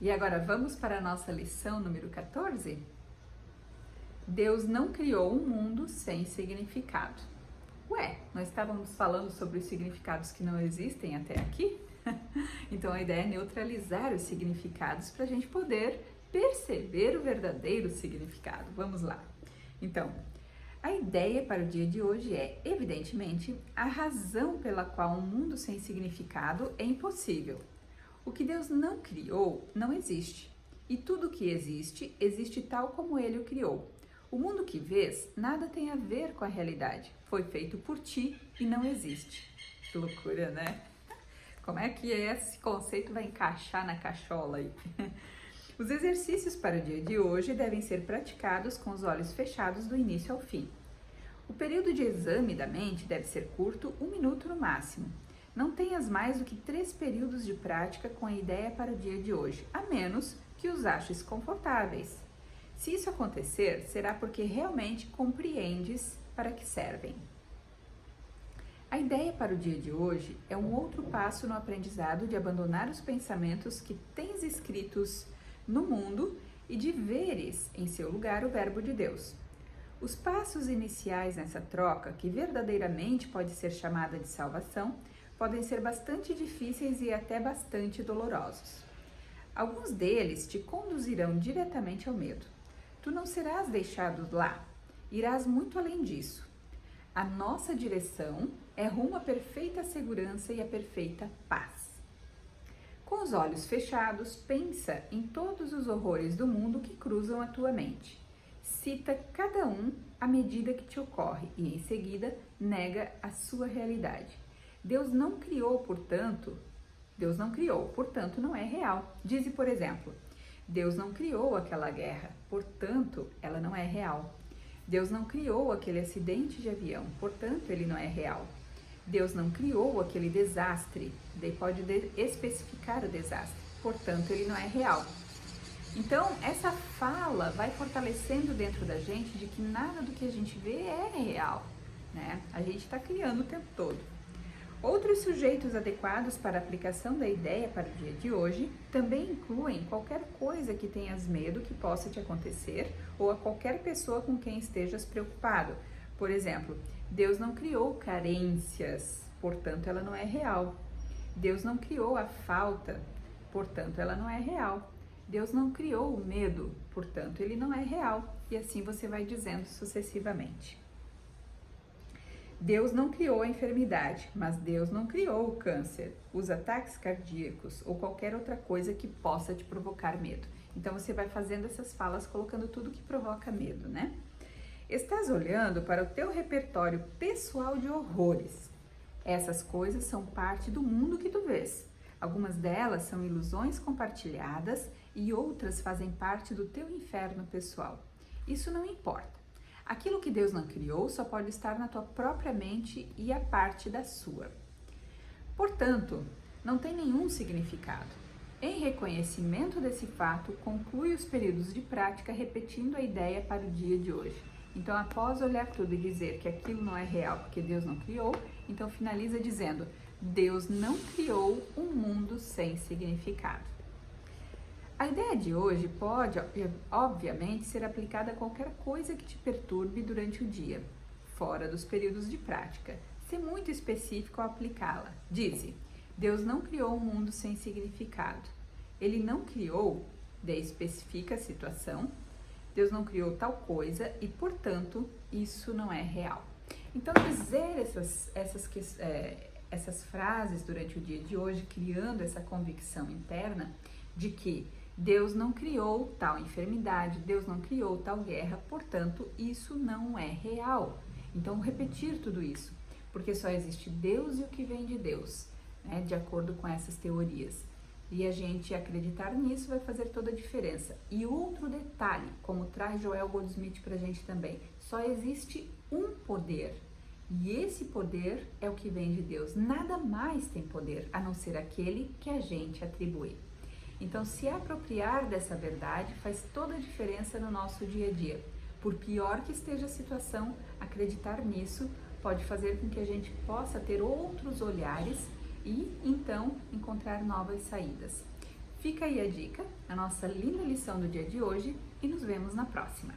E agora vamos para a nossa lição número 14? Deus não criou um mundo sem significado. Ué, nós estávamos falando sobre os significados que não existem até aqui? Então a ideia é neutralizar os significados para a gente poder perceber o verdadeiro significado. Vamos lá. Então, a ideia para o dia de hoje é, evidentemente, a razão pela qual um mundo sem significado é impossível. O que Deus não criou não existe, e tudo que existe, existe tal como Ele o criou. O mundo que vês nada tem a ver com a realidade, foi feito por ti e não existe. Que loucura, né? Como é que esse conceito vai encaixar na cachola aí? Os exercícios para o dia de hoje devem ser praticados com os olhos fechados do início ao fim. O período de exame da mente deve ser curto, 1 minuto no máximo. Não tenhas mais do que 3 períodos de prática com a ideia para o dia de hoje, a menos que os aches confortáveis. Se isso acontecer, será porque realmente compreendes para que servem. A ideia para o dia de hoje é um outro passo no aprendizado de abandonar os pensamentos que tens escritos no mundo e de veres em seu lugar o verbo de Deus. Os passos iniciais nessa troca, que verdadeiramente pode ser chamada de salvação, podem ser bastante difíceis e até bastante dolorosos. Alguns deles te conduzirão diretamente ao medo. Tu não serás deixado lá, irás muito além disso. A nossa direção é rumo à perfeita segurança e à perfeita paz. Com os olhos fechados, pensa em todos os horrores do mundo que cruzam a tua mente. Cita cada um à medida que te ocorre e, em seguida, nega a sua realidade. Deus não criou, portanto não é real. Dize, por exemplo, Deus não criou aquela guerra, portanto, ela não é real. Deus não criou aquele acidente de avião, portanto, ele não é real. Deus não criou aquele desastre, daí pode especificar o desastre, portanto, ele não é real. Então, essa fala vai fortalecendo dentro da gente de que nada do que a gente vê é real, né? A gente está criando o tempo todo. Outros sujeitos adequados para a aplicação da ideia para o dia de hoje também incluem qualquer coisa que tenhas medo que possa te acontecer ou a qualquer pessoa com quem estejas preocupado. Por exemplo, Deus não criou carências, portanto ela não é real. Deus não criou a falta, portanto ela não é real. Deus não criou o medo, portanto ele não é real. E assim você vai dizendo sucessivamente. Deus não criou a enfermidade, mas Deus não criou o câncer, os ataques cardíacos ou qualquer outra coisa que possa te provocar medo. Então você vai fazendo essas falas colocando tudo que provoca medo, né? Estás olhando para o teu repertório pessoal de horrores. Essas coisas são parte do mundo que tu vês. Algumas delas são ilusões compartilhadas e outras fazem parte do teu inferno pessoal. Isso não importa. Aquilo que Deus não criou só pode estar na tua própria mente e a parte da sua. Portanto, não tem nenhum significado. Em reconhecimento desse fato, conclui os períodos de prática repetindo a ideia para o dia de hoje. Então, após olhar tudo e dizer que aquilo não é real porque Deus não criou, então finaliza dizendo: Deus não criou um mundo sem significado. A ideia de hoje pode, obviamente, ser aplicada a qualquer coisa que te perturbe durante o dia, fora dos períodos de prática. Ser muito específico ao aplicá-la. Dize, Deus não criou um mundo sem significado. Ele não criou, daí especifica a situação, Deus não criou tal coisa e, portanto, isso não é real. Então, dizer essas frases durante o dia de hoje, criando essa convicção interna de que Deus não criou tal enfermidade, Deus não criou tal guerra, portanto, isso não é real. Então, repetir tudo isso, porque só existe Deus e o que vem de Deus, né, de acordo com essas teorias. E a gente acreditar nisso vai fazer toda a diferença. E outro detalhe, como traz Joel Goldsmith pra gente também, só existe um poder. E esse poder é o que vem de Deus. Nada mais tem poder, a não ser aquele que a gente atribui. Então, se apropriar dessa verdade faz toda a diferença no nosso dia a dia. Por pior que esteja a situação, acreditar nisso pode fazer com que a gente possa ter outros olhares e, então, encontrar novas saídas. Fica aí a dica, a nossa linda lição do dia de hoje e nos vemos na próxima.